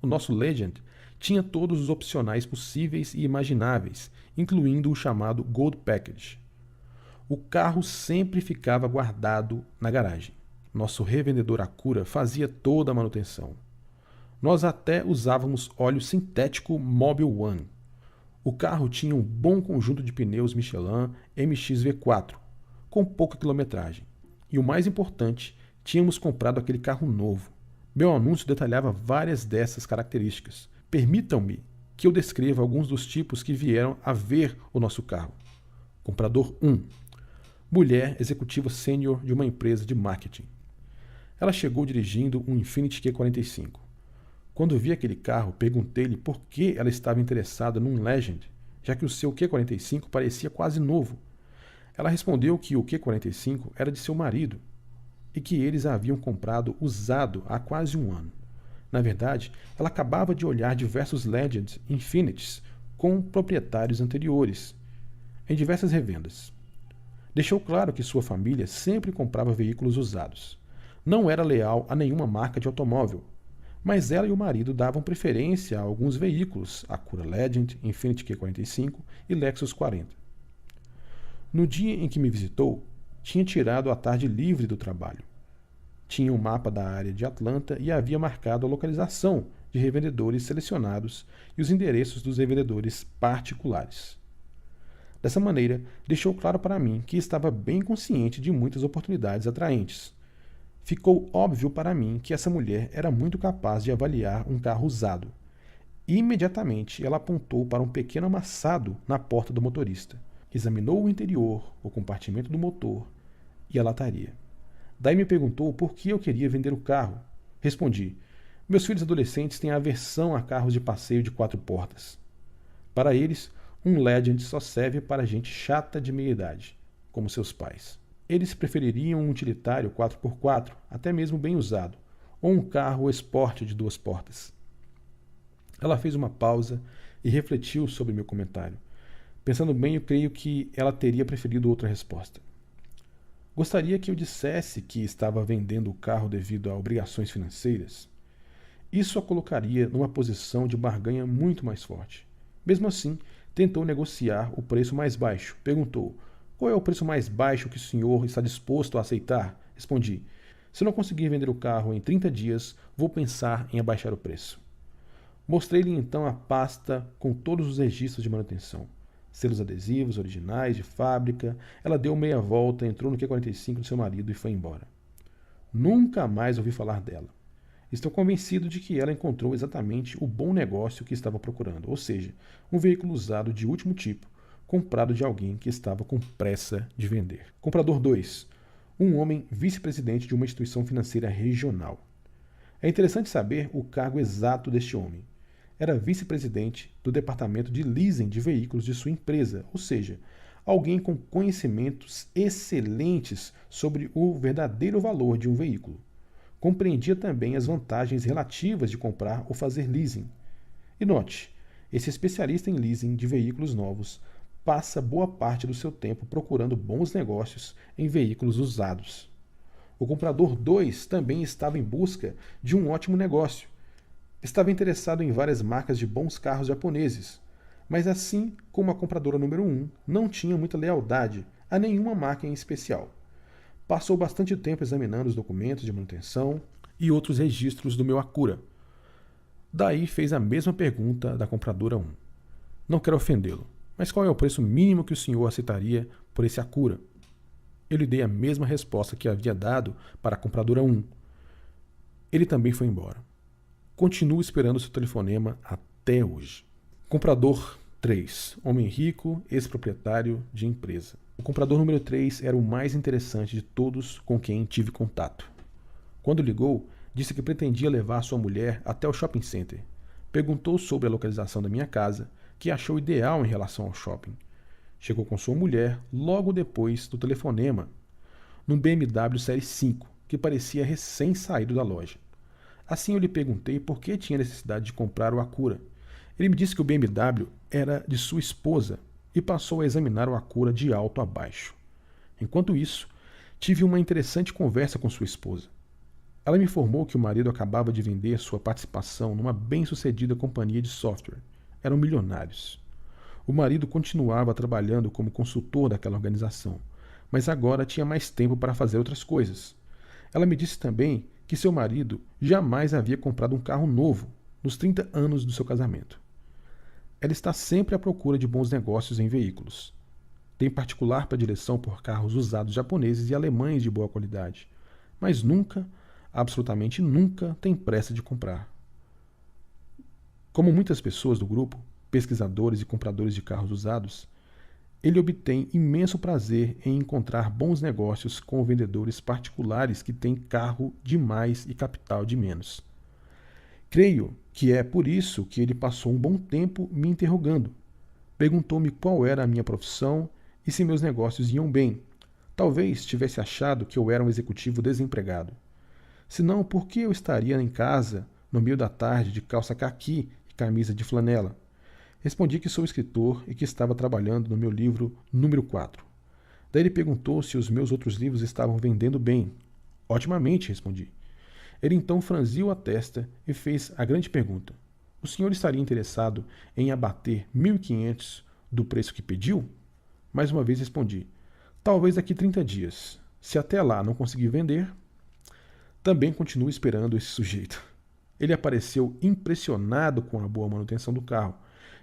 O nosso Legend tinha todos os opcionais possíveis e imagináveis, incluindo o chamado Gold Package. O carro sempre ficava guardado na garagem. Nosso revendedor Acura fazia toda a manutenção. Nós até usávamos óleo sintético Mobil One. O carro tinha um bom conjunto de pneus Michelin MX-V4, com pouca quilometragem. E o mais importante, tínhamos comprado aquele carro novo. Meu anúncio detalhava várias dessas características. Permitam-me que eu descreva alguns dos tipos que vieram a ver o nosso carro. Comprador 1. Mulher executiva sênior de uma empresa de marketing. Ela chegou dirigindo um Infiniti Q45. Quando vi aquele carro, perguntei-lhe por que ela estava interessada num Legend, já que o seu Q45 parecia quase novo. Ela respondeu que o Q45 era de seu marido e que eles haviam comprado usado há quase um ano. Na verdade, ela acabava de olhar diversos Legends Infinitis com proprietários anteriores, em diversas revendas. Deixou claro que sua família sempre comprava veículos usados. Não era leal a nenhuma marca de automóvel, mas ela e o marido davam preferência a alguns veículos, Acura Legend, Infiniti Q45 e Lexus 40. No dia em que me visitou, tinha tirado a tarde livre do trabalho. Tinha um mapa da área de Atlanta e havia marcado a localização de revendedores selecionados e os endereços dos revendedores particulares. Dessa maneira, deixou claro para mim que estava bem consciente de muitas oportunidades atraentes. Ficou óbvio para mim que essa mulher era muito capaz de avaliar um carro usado. Imediatamente, ela apontou para um pequeno amassado na porta do motorista. Examinou o interior, o compartimento do motor e a lataria. Daí me perguntou por que eu queria vender o carro. Respondi: meus filhos adolescentes têm aversão a carros de passeio de 4 portas. Para eles, um Legend só serve para gente chata de meia idade, como seus pais. Eles prefeririam um utilitário 4x4, até mesmo bem usado, ou um carro esporte de 2 portas. Ela fez uma pausa e refletiu sobre meu comentário. Pensando bem, eu creio que ela teria preferido outra resposta. Gostaria que eu dissesse que estava vendendo o carro devido a obrigações financeiras? Isso a colocaria numa posição de barganha muito mais forte. Mesmo assim, tentou negociar o preço mais baixo. Perguntou: qual é o preço mais baixo que o senhor está disposto a aceitar? Respondi: se não conseguir vender o carro em 30 dias, vou pensar em abaixar o preço. Mostrei-lhe então a pasta com todos os registros de manutenção. Selos adesivos originais de fábrica. Ela deu meia volta, entrou no Q45 do seu marido e foi embora. Nunca mais ouvi falar dela. Estou convencido de que ela encontrou exatamente o bom negócio que estava procurando, ou seja, um veículo usado de último tipo, comprado de alguém que estava com pressa de vender. Comprador 2. Um homem vice-presidente de uma instituição financeira regional. É interessante saber o cargo exato deste homem. Era vice-presidente do departamento de leasing de veículos de sua empresa, ou seja, alguém com conhecimentos excelentes sobre o verdadeiro valor de um veículo. Compreendia também as vantagens relativas de comprar ou fazer leasing. E note, esse especialista em leasing de veículos novos passa boa parte do seu tempo procurando bons negócios em veículos usados. O comprador 2 também estava em busca de um ótimo negócio. Estava interessado em várias marcas de bons carros japoneses, mas assim como a compradora número 1, não tinha muita lealdade a nenhuma marca em especial. Passou bastante tempo examinando os documentos de manutenção e outros registros do meu Acura. Daí fez a mesma pergunta da compradora 1. Não quero ofendê-lo, mas qual é o preço mínimo que o senhor aceitaria por esse Acura? Eu lhe dei a mesma resposta que havia dado para a compradora 1. Ele também foi embora. Continuo esperando seu telefonema até hoje. Comprador 3. Homem rico, ex-proprietário de empresa. O comprador número 3 era o mais interessante de todos com quem tive contato. Quando ligou, disse que pretendia levar sua mulher até o shopping center. Perguntou sobre a localização da minha casa, que achou ideal em relação ao shopping. Chegou com sua mulher logo depois do telefonema, num BMW Série 5, que parecia recém-saído da loja. Assim eu lhe perguntei por que tinha necessidade de comprar o Acura. Ele me disse que o BMW era de sua esposa e passou a examinar o Acura de alto a baixo. Enquanto isso, tive uma interessante conversa com sua esposa. Ela me informou que o marido acabava de vender sua participação numa bem-sucedida companhia de software. Eram milionários. O marido continuava trabalhando como consultor daquela organização, mas agora tinha mais tempo para fazer outras coisas. Ela me disse também que seu marido jamais havia comprado um carro novo nos 30 anos do seu casamento. Ela está sempre à procura de bons negócios em veículos. Tem particular predileção por carros usados japoneses e alemães de boa qualidade, mas nunca, absolutamente nunca, tem pressa de comprar. Como muitas pessoas do grupo, pesquisadores e compradores de carros usados, ele obtém imenso prazer em encontrar bons negócios com vendedores particulares que têm carro de mais e capital de menos. Creio que é por isso que ele passou um bom tempo me interrogando. Perguntou-me qual era a minha profissão e se meus negócios iam bem. Talvez tivesse achado que eu era um executivo desempregado. Senão, por que eu estaria em casa, no meio da tarde, de calça caqui e camisa de flanela? Respondi que sou escritor e que estava trabalhando no meu livro número 4. Daí ele perguntou se os meus outros livros estavam vendendo bem. Otimamente, respondi. Ele então franziu a testa e fez a grande pergunta. O senhor estaria interessado em abater 1.500 do preço que pediu? Mais uma vez respondi. Talvez daqui 30 dias. Se até lá não conseguir vender, também continuo esperando esse sujeito. Ele apareceu impressionado com a boa manutenção do carro,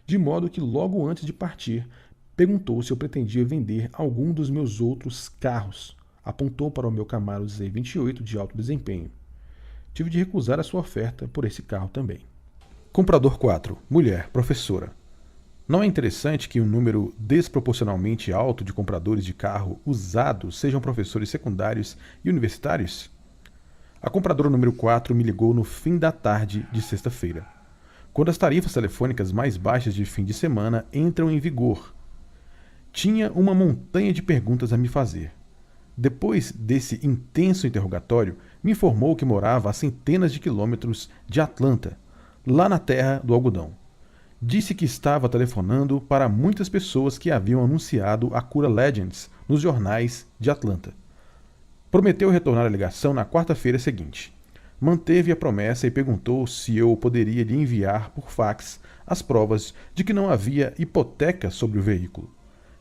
de modo que logo antes de partir, perguntou se eu pretendia vender algum dos meus outros carros. Apontou para o meu Camaro Z28 de alto desempenho. Tive de recusar a sua oferta por esse carro também. Comprador 4. Mulher, professora. Não é interessante que um número desproporcionalmente alto de compradores de carro usado sejam professores secundários e universitários? A compradora número 4 me ligou no fim da tarde de sexta-feira, quando as tarifas telefônicas mais baixas de fim de semana entram em vigor. Tinha uma montanha de perguntas a me fazer. Depois desse intenso interrogatório, me informou que morava a centenas de quilômetros de Atlanta, lá na terra do algodão. Disse que estava telefonando para muitas pessoas que haviam anunciado a cura Legends nos jornais de Atlanta. Prometeu retornar a ligação na quarta-feira seguinte. Manteve a promessa e perguntou se eu poderia lhe enviar por fax as provas de que não havia hipoteca sobre o veículo.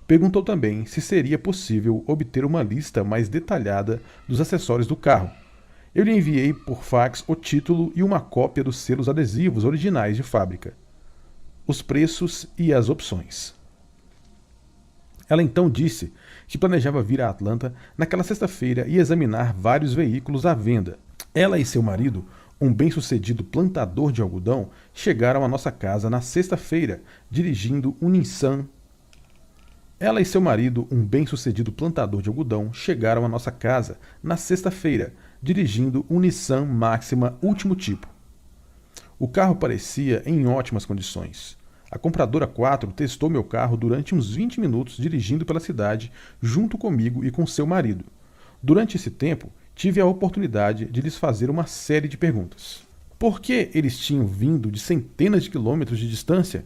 Perguntou também se seria possível obter uma lista mais detalhada dos acessórios do carro. Eu lhe enviei por fax o título e uma cópia dos selos adesivos originais de fábrica, os preços e as opções. Ela então disse que planejava vir a Atlanta naquela sexta-feira e examinar vários veículos à venda. Ela e seu marido, um bem-sucedido plantador de algodão, chegaram à nossa casa na sexta-feira, dirigindo um Nissan. Ela e seu marido, um bem-sucedido plantador de algodão, chegaram à nossa casa na sexta-feira, dirigindo um Nissan Maxima último tipo. O carro parecia em ótimas condições. A compradora 4 testou meu carro durante uns 20 minutos dirigindo pela cidade junto comigo e com seu marido. Durante esse tempo, tive a oportunidade de lhes fazer uma série de perguntas. Por que eles tinham vindo de centenas de quilômetros de distância?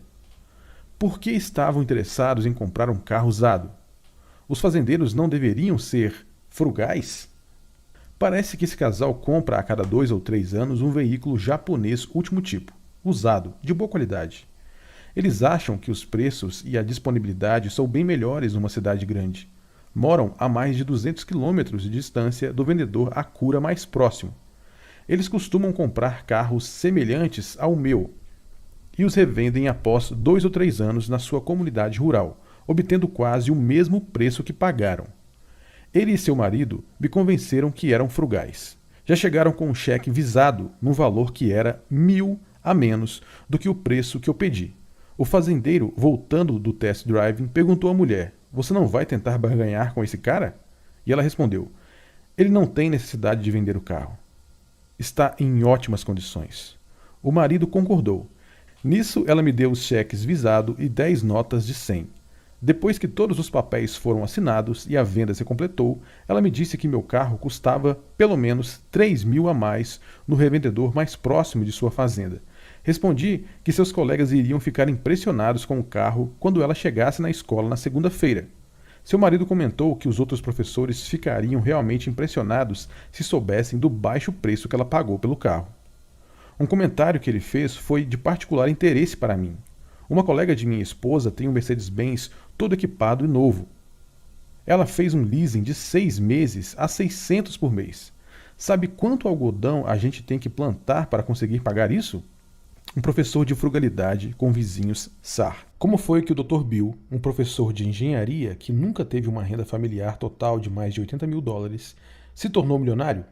Por que estavam interessados em comprar um carro usado? Os fazendeiros não deveriam ser frugais? Parece que esse casal compra a cada 2 ou 3 anos um veículo japonês último tipo, usado, de boa qualidade. Eles acham que os preços e a disponibilidade são bem melhores numa cidade grande. Moram a mais de 200 quilômetros de distância do vendedor Acura mais próximo. Eles costumam comprar carros semelhantes ao meu e os revendem após 2 ou 3 anos na sua comunidade rural, obtendo quase o mesmo preço que pagaram. Ele e seu marido me convenceram que eram frugais. Já chegaram com um cheque visado num valor que era 1.000 a menos do que o preço que eu pedi. O fazendeiro, voltando do test driving, perguntou à mulher: "Você não vai tentar barganhar com esse cara?" E ela respondeu: "Ele não tem necessidade de vender o carro. Está em ótimas condições." O marido concordou. Nisso, ela me deu os cheques visado e 10 notas de 100. Depois que todos os papéis foram assinados e a venda se completou, ela me disse que meu carro custava pelo menos 3.000 a mais no revendedor mais próximo de sua fazenda. Respondi que seus colegas iriam ficar impressionados com o carro quando ela chegasse na escola na segunda-feira. Seu marido comentou que os outros professores ficariam realmente impressionados se soubessem do baixo preço que ela pagou pelo carro. Um comentário que ele fez foi de particular interesse para mim. Uma colega de minha esposa tem um Mercedes-Benz todo equipado e novo. Ela fez um leasing de 6 meses a 600 por mês. Sabe quanto algodão a gente tem que plantar para conseguir pagar isso? Um professor de frugalidade com vizinhos SAR. Como foi que o Dr. Bill, um professor de engenharia que nunca teve uma renda familiar total de mais de $80.000, se tornou milionário?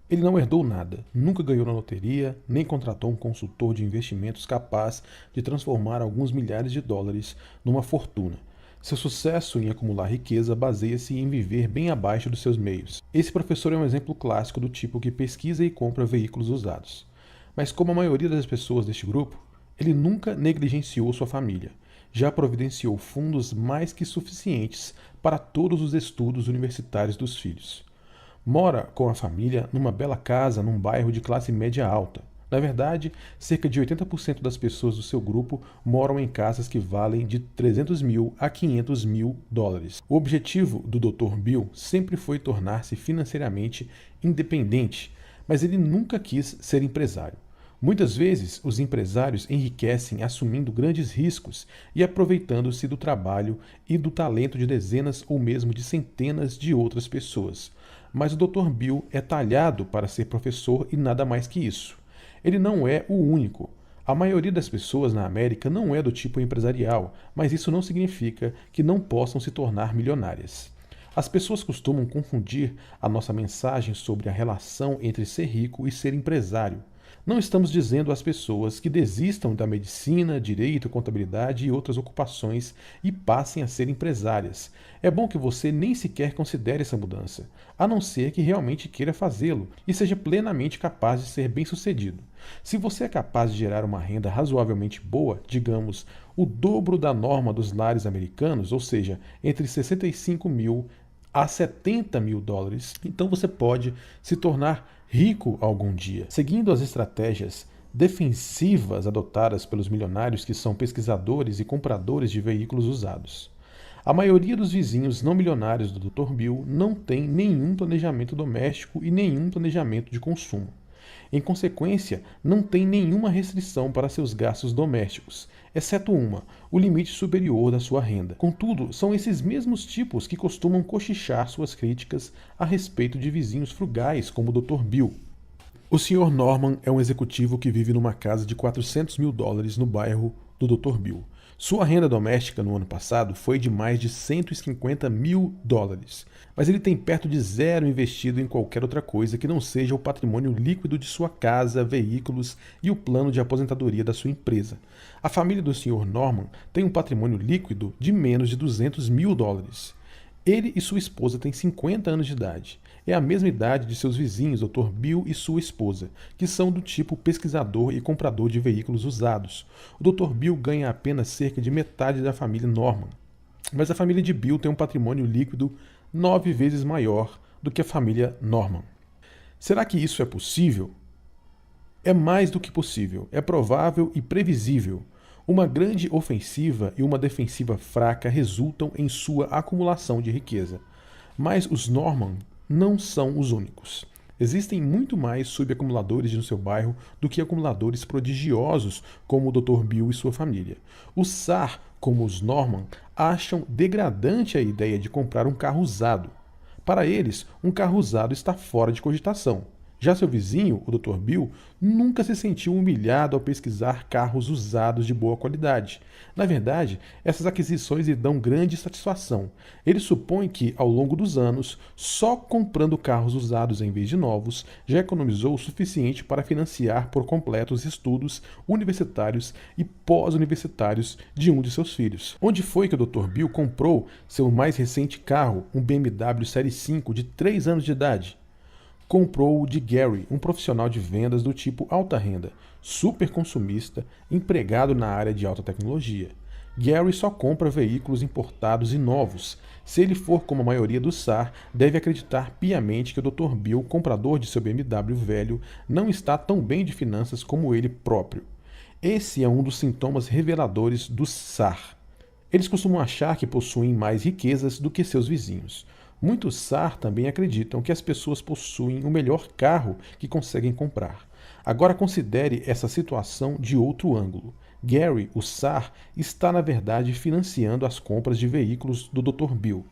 Ele não herdou nada, nunca ganhou na loteria, nem contratou um consultor de investimentos capaz de transformar alguns milhares de dólares numa fortuna. Seu sucesso em acumular riqueza baseia-se em viver bem abaixo dos seus meios. Esse professor é um exemplo clássico do tipo que pesquisa e compra veículos usados. Mas como a maioria das pessoas deste grupo, ele nunca negligenciou sua família. Já providenciou fundos mais que suficientes para todos os estudos universitários dos filhos. Mora com a família numa bela casa num bairro de classe média alta. Na verdade, cerca de 80% das pessoas do seu grupo moram em casas que valem de 300 mil a 500 mil dólares. O objetivo do Dr. Bill sempre foi tornar-se financeiramente independente, mas ele nunca quis ser empresário. Muitas vezes, os empresários enriquecem assumindo grandes riscos e aproveitando-se do trabalho e do talento de dezenas ou mesmo de centenas de outras pessoas. Mas o Dr. Bill é talhado para ser professor e nada mais que isso. Ele não é o único. A maioria das pessoas na América não é do tipo empresarial, mas isso não significa que não possam se tornar milionárias. As pessoas costumam confundir a nossa mensagem sobre a relação entre ser rico e ser empresário. Não estamos dizendo às pessoas que desistam da medicina, direito, contabilidade e outras ocupações e passem a ser empresárias. É bom que você nem sequer considere essa mudança, a não ser que realmente queira fazê-lo e seja plenamente capaz de ser bem-sucedido. Se você é capaz de gerar uma renda razoavelmente boa, digamos, o dobro da norma dos lares americanos, ou seja, entre 65 mil a 70 mil dólares, então você pode se tornar rico algum dia. Seguindo as estratégias defensivas adotadas pelos milionários que são pesquisadores e compradores de veículos usados. A maioria dos vizinhos não milionários do Dr. Bill não tem nenhum planejamento doméstico e nenhum planejamento de consumo. Em consequência, não tem nenhuma restrição para seus gastos domésticos, exceto o limite superior da sua renda. Contudo, são esses mesmos tipos que costumam cochichar suas críticas a respeito de vizinhos frugais como o Dr. Bill. O Sr. Norman é um executivo que vive numa casa de 400 mil dólares no bairro do Dr. Bill. Sua renda doméstica no ano passado foi de mais de 150 mil dólares, mas ele tem perto de zero investido em qualquer outra coisa que não seja o patrimônio líquido de sua casa, veículos e o plano de aposentadoria da sua empresa. A família do Sr. Norman tem um patrimônio líquido de menos de 200 mil dólares. Ele e sua esposa têm 50 anos de idade. É a mesma idade de seus vizinhos, Dr. Bill e sua esposa, que são do tipo pesquisador e comprador de veículos usados. O Dr. Bill ganha apenas cerca de metade da família Norman. Mas a família de Bill tem um patrimônio líquido 9 vezes maior do que a família Norman. Será que isso é possível? É mais do que possível. É provável e previsível. Uma grande ofensiva e uma defensiva fraca resultam em sua acumulação de riqueza. Mas os Norman não são os únicos. Existem muito mais subacumuladores no seu bairro do que acumuladores prodigiosos como o Dr. Bill e sua família. Os SAR, como os Norman, acham degradante a ideia de comprar um carro usado. Para eles, um carro usado está fora de cogitação. Já seu vizinho, o Dr. Bill, nunca se sentiu humilhado ao pesquisar carros usados de boa qualidade. Na verdade, essas aquisições lhe dão grande satisfação. Ele supõe que, ao longo dos anos, só comprando carros usados em vez de novos, já economizou o suficiente para financiar por completo os estudos universitários e pós-universitários de um de seus filhos. Onde foi que o Dr. Bill comprou seu mais recente carro, um BMW Série 5 de 3 anos de idade? Comprou-o de Gary, um profissional de vendas do tipo alta renda, super consumista, empregado na área de alta tecnologia. Gary só compra veículos importados e novos. Se ele for como a maioria do SAR, deve acreditar piamente que o Dr. Bill, comprador de seu BMW velho, não está tão bem de finanças como ele próprio. Esse é um dos sintomas reveladores do SAR. Eles costumam achar que possuem mais riquezas do que seus vizinhos. Muitos SAR também acreditam que as pessoas possuem o melhor carro que conseguem comprar. Agora considere essa situação de outro ângulo. Gary, o SAR, está na verdade financiando as compras de veículos do Dr. Bill.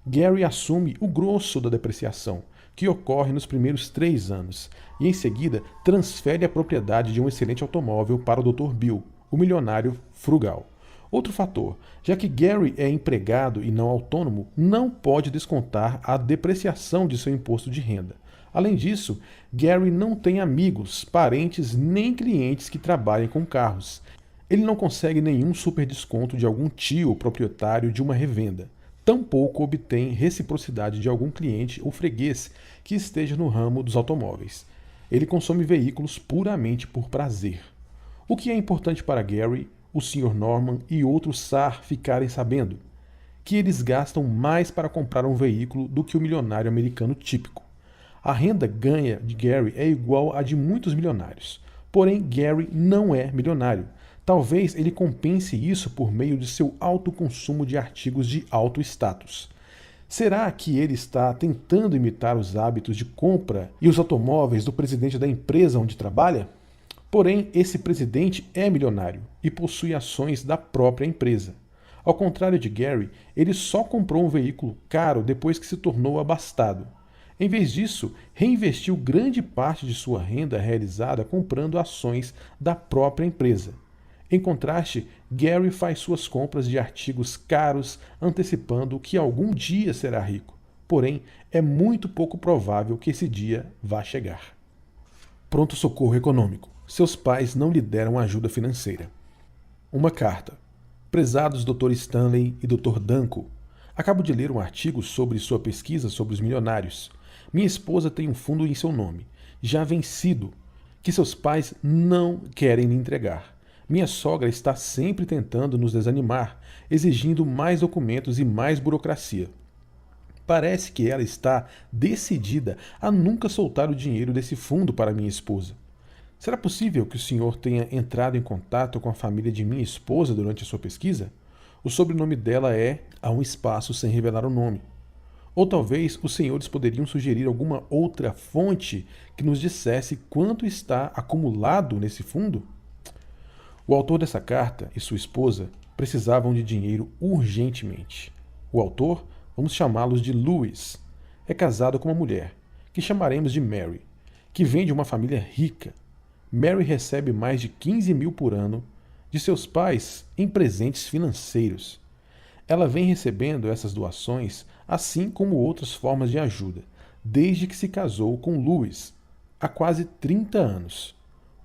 Gary assume o grosso da depreciação, que ocorre nos primeiros 3 anos, e em seguida transfere a propriedade de um excelente automóvel para o Dr. Bill, o milionário frugal. Outro fator, já que Gary é empregado e não autônomo, não pode descontar a depreciação de seu imposto de renda. Além disso, Gary não tem amigos, parentes nem clientes que trabalhem com carros. Ele não consegue nenhum super desconto de algum tio proprietário de uma revenda. Tampouco obtém reciprocidade de algum cliente ou freguês que esteja no ramo dos automóveis. Ele consome veículos puramente por prazer. O que é importante para Gary, o Sr. Norman e outros SAR ficarem sabendo? Que eles gastam mais para comprar um veículo do que o milionário americano típico. A renda ganha de Gary é igual à de muitos milionários. Porém, Gary não é milionário. Talvez ele compense isso por meio de seu alto consumo de artigos de alto status. Será que ele está tentando imitar os hábitos de compra e os automóveis do presidente da empresa onde trabalha? Porém, esse presidente é milionário e possui ações da própria empresa. Ao contrário de Gary, ele só comprou um veículo caro depois que se tornou abastado. Em vez disso, reinvestiu grande parte de sua renda realizada comprando ações da própria empresa. Em contraste, Gary faz suas compras de artigos caros antecipando que algum dia será rico. Porém, é muito pouco provável que esse dia vá chegar. Pronto-socorro econômico. Seus pais não lhe deram ajuda financeira. Uma carta. Prezados Dr. Stanley e Dr. Danko, acabo de ler um artigo sobre sua pesquisa sobre os milionários. Minha esposa tem um fundo em seu nome, já vencido, que seus pais não querem lhe entregar. Minha sogra está sempre tentando nos desanimar, exigindo mais documentos e mais burocracia. Parece que ela está decidida a nunca soltar o dinheiro desse fundo para minha esposa. Será possível que o senhor tenha entrado em contato com a família de minha esposa durante a sua pesquisa? O sobrenome dela é há um espaço sem revelar o nome. Ou talvez os senhores poderiam sugerir alguma outra fonte que nos dissesse quanto está acumulado nesse fundo? O autor dessa carta e sua esposa precisavam de dinheiro urgentemente. O autor, vamos chamá-los de Louis, é casado com uma mulher, que chamaremos de Mary, que vem de uma família rica. Mary recebe mais de 15 mil por ano de seus pais em presentes financeiros. Ela vem recebendo essas doações, assim como outras formas de ajuda, desde que se casou com Louis, há quase 30 anos.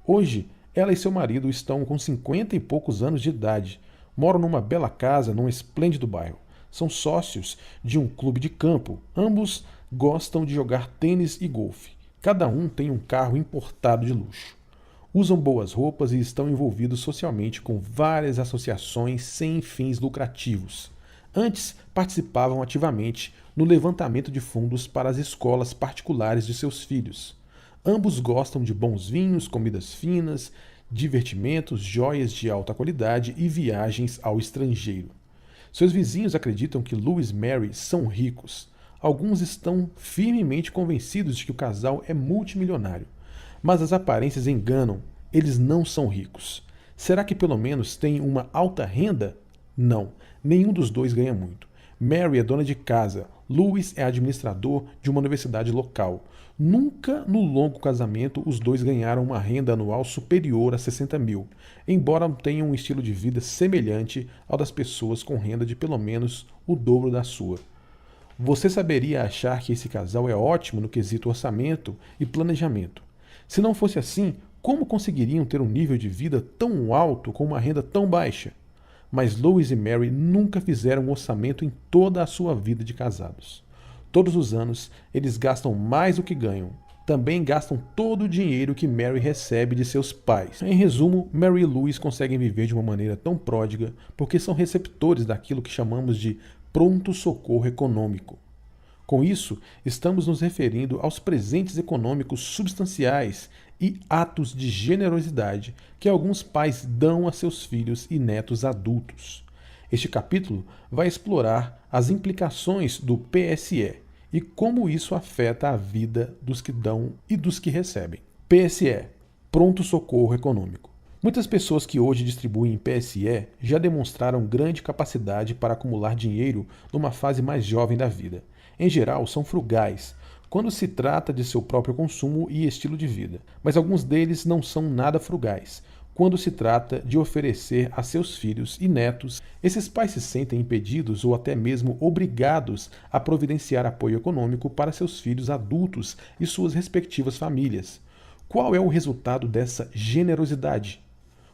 Hoje, ela e seu marido estão com 50 e poucos anos de idade, moram numa bela casa num esplêndido bairro. São sócios de um clube de campo. Ambos gostam de jogar tênis e golfe. Cada um tem um carro importado de luxo. Usam boas roupas e estão envolvidos socialmente com várias associações sem fins lucrativos. Antes, participavam ativamente no levantamento de fundos para as escolas particulares de seus filhos. Ambos gostam de bons vinhos, comidas finas, divertimentos, joias de alta qualidade e viagens ao estrangeiro. Seus vizinhos acreditam que Louis e Mary são ricos. Alguns estão firmemente convencidos de que o casal é multimilionário. Mas as aparências enganam, eles não são ricos. Será que pelo menos têm uma alta renda? Não, nenhum dos dois ganha muito. Mary é dona de casa, Louis é administrador de uma universidade local. Nunca no longo casamento os dois ganharam uma renda anual superior a 60 mil, embora tenham um estilo de vida semelhante ao das pessoas com renda de pelo menos o dobro da sua. Você saberia achar que esse casal é ótimo no quesito orçamento e planejamento. Se não fosse assim, como conseguiriam ter um nível de vida tão alto com uma renda tão baixa? Mas Louis e Mary nunca fizeram um orçamento em toda a sua vida de casados. Todos os anos, eles gastam mais do que ganham. Também gastam todo o dinheiro que Mary recebe de seus pais. Em resumo, Mary e Louis conseguem viver de uma maneira tão pródiga porque são receptores daquilo que chamamos de pronto-socorro econômico. Com isso, estamos nos referindo aos presentes econômicos substanciais e atos de generosidade que alguns pais dão a seus filhos e netos adultos. Este capítulo vai explorar as implicações do PSE e como isso afeta a vida dos que dão e dos que recebem. PSE, Pronto Socorro Econômico. Muitas pessoas que hoje distribuem PSE já demonstraram grande capacidade para acumular dinheiro numa fase mais jovem da vida. Em geral, são frugais quando se trata de seu próprio consumo e estilo de vida, mas alguns deles não são nada frugais quando se trata de oferecer a seus filhos e netos. Esses pais se sentem impedidos ou até mesmo obrigados a providenciar apoio econômico para seus filhos adultos e suas respectivas famílias. Qual é o resultado dessa generosidade?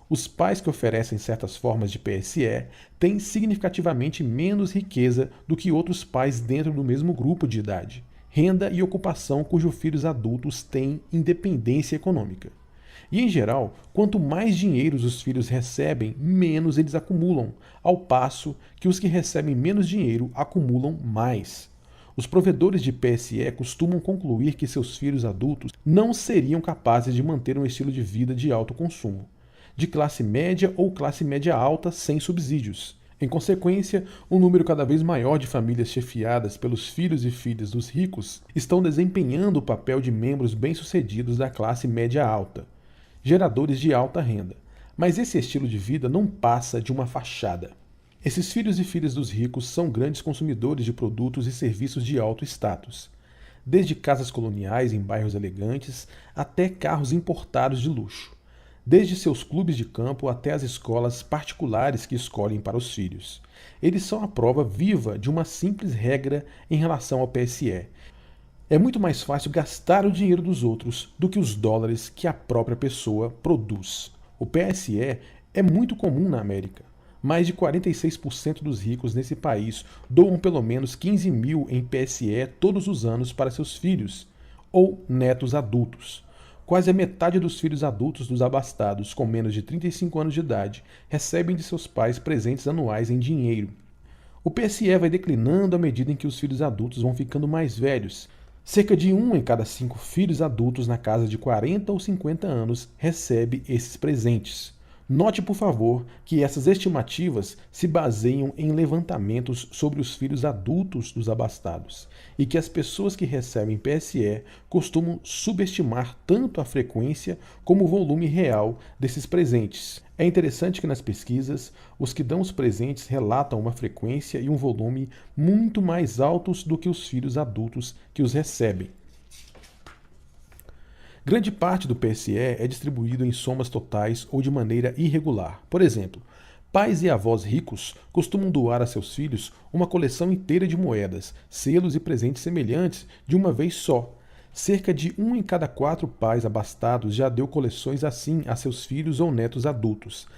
Os pais que oferecem certas formas de PSE têm significativamente menos riqueza do que outros pais dentro do mesmo grupo de idade, renda e ocupação cujos filhos adultos têm independência econômica. E, em geral, quanto mais dinheiro os filhos recebem, menos eles acumulam, ao passo que os que recebem menos dinheiro acumulam mais. Os provedores de PSE costumam concluir que seus filhos adultos não seriam capazes de manter um estilo de vida de alto consumo, de classe média ou classe média alta sem subsídios. Em consequência, um número cada vez maior de famílias chefiadas pelos filhos e filhas dos ricos estão desempenhando o papel de membros bem-sucedidos da classe média alta, geradores de alta renda. Mas esse estilo de vida não passa de uma fachada. Esses filhos e filhas dos ricos são grandes consumidores de produtos e serviços de alto status, desde casas coloniais em bairros elegantes até carros importados de luxo, desde seus clubes de campo até as escolas particulares que escolhem para os filhos. Eles são a prova viva de uma simples regra em relação ao PSE. É muito mais fácil gastar o dinheiro dos outros do que os dólares que a própria pessoa produz. O PSE é muito comum na América. Mais de 46% dos ricos nesse país doam pelo menos 15 mil em PSE todos os anos para seus filhos ou netos adultos. Quase a metade dos filhos adultos dos abastados com menos de 35 anos de idade recebem de seus pais presentes anuais em dinheiro. O PSE vai declinando à medida em que os filhos adultos vão ficando mais velhos. Cerca de 1 em cada 5 filhos adultos na casa de 40 ou 50 anos recebe esses presentes. Note, por favor, que essas estimativas se baseiam em levantamentos sobre os filhos adultos dos abastados e que as pessoas que recebem PSE costumam subestimar tanto a frequência como o volume real desses presentes. É interessante que nas pesquisas, os que dão os presentes relatam uma frequência e um volume muito mais altos do que os filhos adultos que os recebem. Grande parte do PSE é distribuído em somas totais ou de maneira irregular. Por exemplo, pais e avós ricos costumam doar a seus filhos uma coleção inteira de moedas, selos e presentes semelhantes de uma vez só. Cerca de 1 em cada 4 pais abastados já deu coleções assim a seus filhos ou netos adultos.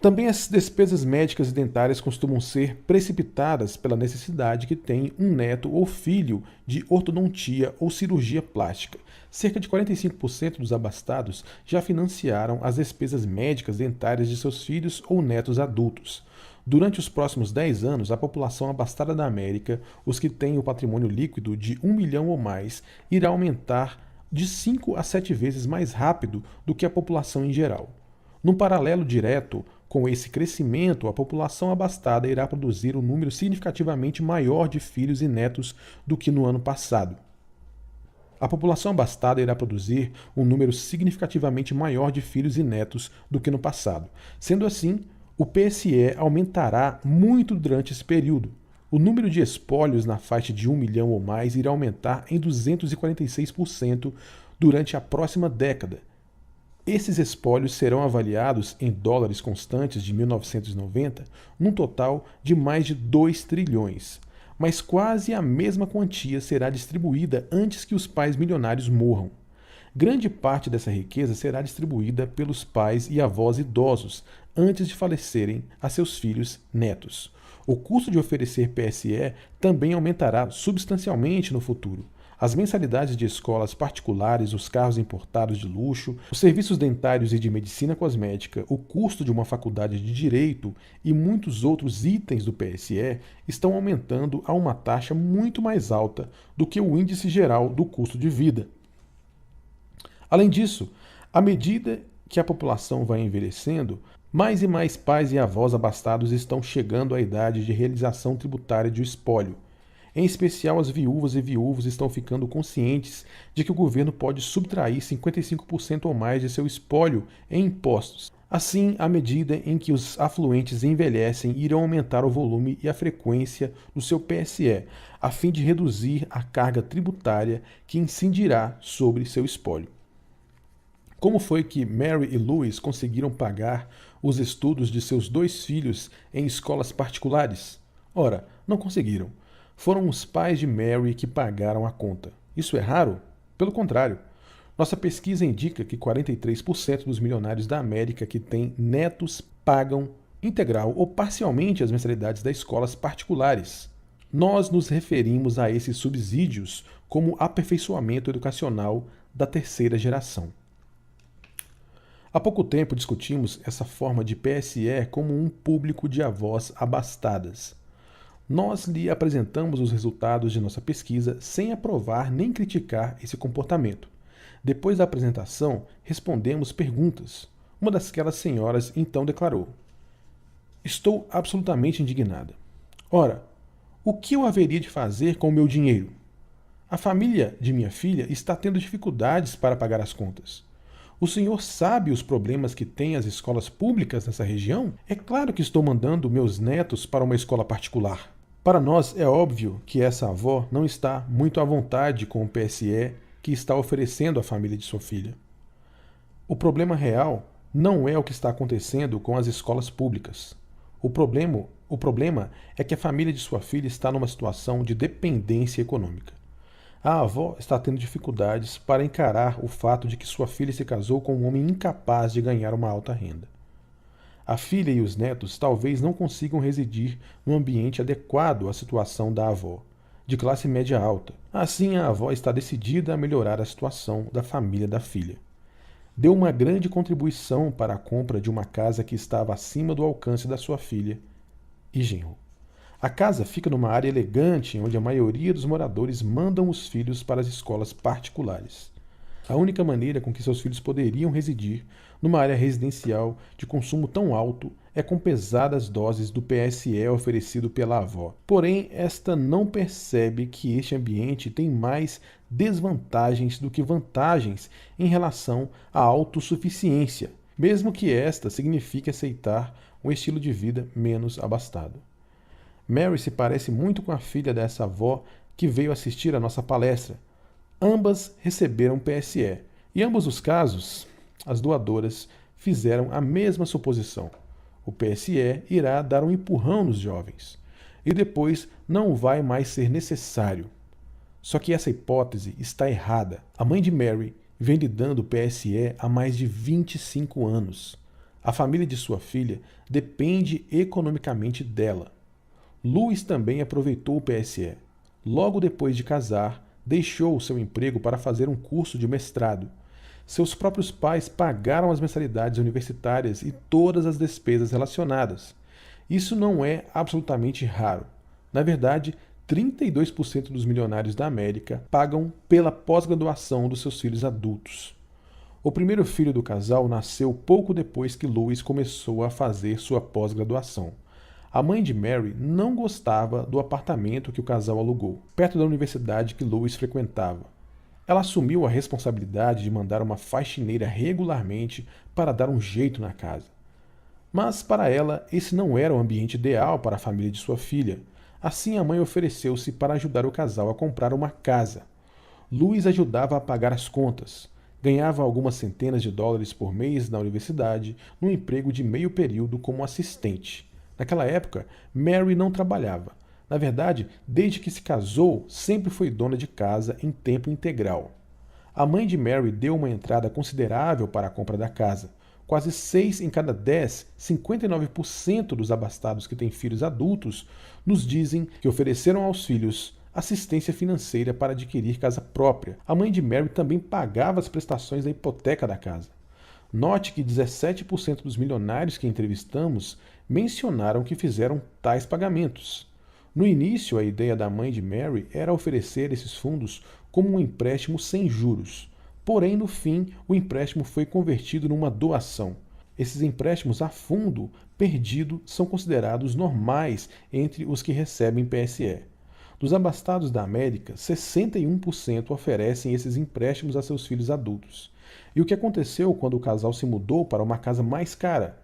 Também as despesas médicas e dentárias costumam ser precipitadas pela necessidade que tem um neto ou filho de ortodontia ou cirurgia plástica. Cerca de 45% dos abastados já financiaram as despesas médicas dentárias de seus filhos ou netos adultos. Durante os próximos 10 anos, a população abastada da América, os que têm o patrimônio líquido de 1 milhão ou mais, irá aumentar de 5 a 7 vezes mais rápido do que a população em geral. Num paralelo direto com esse crescimento, a população abastada irá produzir um número significativamente maior de filhos e netos do que no ano passado. A população abastada irá produzir um número significativamente maior de filhos e netos do que no passado. Sendo assim, o PSE aumentará muito durante esse período. O número de espólios na faixa de 1 milhão ou mais irá aumentar em 246% durante a próxima década. Esses espólios serão avaliados em dólares constantes de 1990, num total de mais de 2 trilhões. Mas quase a mesma quantia será distribuída antes que os pais milionários morram. Grande parte dessa riqueza será distribuída pelos pais e avós idosos antes de falecerem a seus filhos netos. O custo de oferecer PSE também aumentará substancialmente no futuro. As mensalidades de escolas particulares, os carros importados de luxo, os serviços dentários e de medicina cosmética, o custo de uma faculdade de direito e muitos outros itens do PSE estão aumentando a uma taxa muito mais alta do que o índice geral do custo de vida. Além disso, à medida que a população vai envelhecendo, Mais e mais pais e avós abastados estão chegando à idade de realização tributária de espólio. Em especial, as viúvas e viúvos estão ficando conscientes de que o governo pode subtrair 55% ou mais de seu espólio em impostos. Assim, à medida em que os afluentes envelhecem, irão aumentar o volume e a frequência do seu PSE, a fim de reduzir a carga tributária que incidirá sobre seu espólio. Como foi que Mary e Louis conseguiram pagar os estudos de seus 2 filhos em escolas particulares? Ora, não conseguiram. Foram os pais de Mary que pagaram a conta. Isso é raro? Pelo contrário. Nossa pesquisa indica que 43% dos milionários da América que têm netos pagam integral ou parcialmente as mensalidades das escolas particulares. Nós nos referimos a esses subsídios como aperfeiçoamento educacional da terceira geração. Há pouco tempo discutimos essa forma de PSE como um público de avós abastadas. Nós lhe apresentamos os resultados de nossa pesquisa sem aprovar nem criticar esse comportamento. Depois da apresentação, respondemos perguntas. Uma daquelas senhoras então declarou: "Estou absolutamente indignada. Ora, o que eu haveria de fazer com o meu dinheiro? A família de minha filha está tendo dificuldades para pagar as contas. O senhor sabe os problemas que têm as escolas públicas nessa região? É claro que estou mandando meus netos para uma escola particular." Para nós é óbvio que essa avó não está muito à vontade com o PSE que está oferecendo à família de sua filha. O problema real não é o que está acontecendo com as escolas públicas. O problema é que a família de sua filha está numa situação de dependência econômica. A avó está tendo dificuldades para encarar o fato de que sua filha se casou com um homem incapaz de ganhar uma alta renda. A filha e os netos talvez não consigam residir num ambiente adequado à situação da avó, de classe média alta. Assim, a avó está decidida a melhorar a situação da família da filha. Deu uma grande contribuição para a compra de uma casa que estava acima do alcance da sua filha e genro. A casa fica numa área elegante onde a maioria dos moradores mandam os filhos para as escolas particulares. A única maneira com que seus filhos poderiam residir numa área residencial de consumo tão alto é com pesadas doses do PSE oferecido pela avó. Porém, esta não percebe que este ambiente tem mais desvantagens do que vantagens em relação à autossuficiência, mesmo que esta signifique aceitar um estilo de vida menos abastado. Mary se parece muito com a filha dessa avó que veio assistir à nossa palestra. Ambas receberam PSE, e em ambos os casos, as doadoras fizeram a mesma suposição. O PSE irá dar um empurrão nos jovens, e depois não vai mais ser necessário. Só que essa hipótese está errada. A mãe de Mary vem lhe dando PSE há mais de 25 anos. A família de sua filha depende economicamente dela. Louis também aproveitou o PSE. Logo depois de casar, deixou o seu emprego para fazer um curso de mestrado. Seus próprios pais pagaram as mensalidades universitárias e todas as despesas relacionadas. Isso não é absolutamente raro. Na verdade, 32% dos milionários da América pagam pela pós-graduação dos seus filhos adultos. O primeiro filho do casal nasceu pouco depois que Louis começou a fazer sua pós-graduação. A mãe de Mary não gostava do apartamento que o casal alugou, perto da universidade que Louis frequentava. Ela assumiu a responsabilidade de mandar uma faxineira regularmente para dar um jeito na casa. Mas, para ela, esse não era o ambiente ideal para a família de sua filha. Assim, a mãe ofereceu-se para ajudar o casal a comprar uma casa. Louis ajudava a pagar as contas. Ganhava algumas centenas de dólares por mês na universidade, num emprego de meio período como assistente. Naquela época, Mary não trabalhava. Na verdade, desde que se casou, sempre foi dona de casa em tempo integral. A mãe de Mary deu uma entrada considerável para a compra da casa. Quase 6 em cada 10, 59% dos abastados que têm filhos adultos, nos dizem que ofereceram aos filhos assistência financeira para adquirir casa própria. A mãe de Mary também pagava as prestações da hipoteca da casa. Note que 17% dos milionários que entrevistamos mencionaram que fizeram tais pagamentos. No início, a ideia da mãe de Mary era oferecer esses fundos como um empréstimo sem juros. Porém, no fim, o empréstimo foi convertido numa doação. Esses empréstimos a fundo perdido são considerados normais entre os que recebem PSE. Dos abastados da América, 61% oferecem esses empréstimos a seus filhos adultos. E o que aconteceu quando o casal se mudou para uma casa mais cara?